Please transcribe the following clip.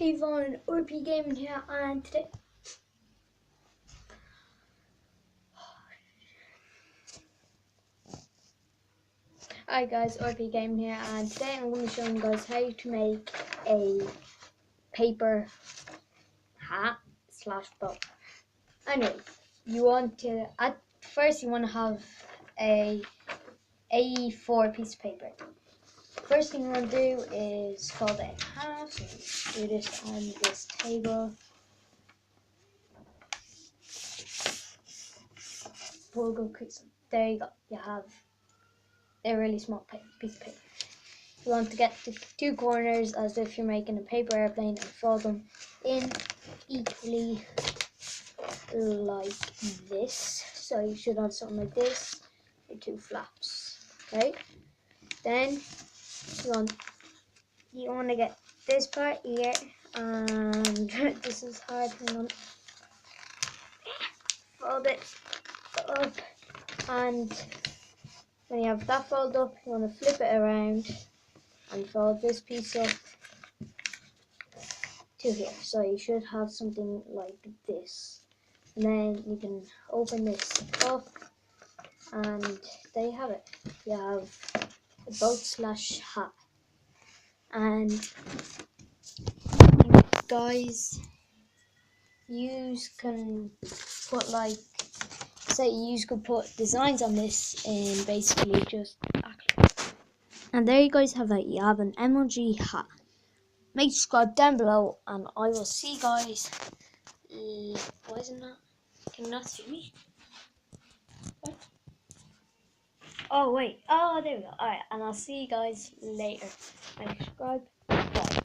Avon OP Gaming here, and today hi guys, OP Gaming here, and today I'm going to show you guys how to make a paper hat slash bow. Anyway, you want to at first you want to have a A4 piece of paper. First thing you want to do is fold it in half. So do this on this table. We'll go quick. There you go. You have a really small piece of paper. You want to get the two corners as if you're making a paper airplane and fold them in equally like this. So you should have something like this, your two flaps. Okay. Then you want to get this part here, and this is hard. Hang on. Fold it up, and when you have that fold up, you want to flip it around and fold this piece up to here. So you should have something like this. And then you can open this up, and there you have it. You have a boat slash hat. And you guys, you can put like, say you could put designs on this and basically just and there you guys have it. You have an MLG hat. Make sure to subscribe down below, and I will see you guys. Why isn't that? Can you not see me? What? Oh wait. Oh, there we go. Alright, and I'll see you guys later. Make sure to subscribe.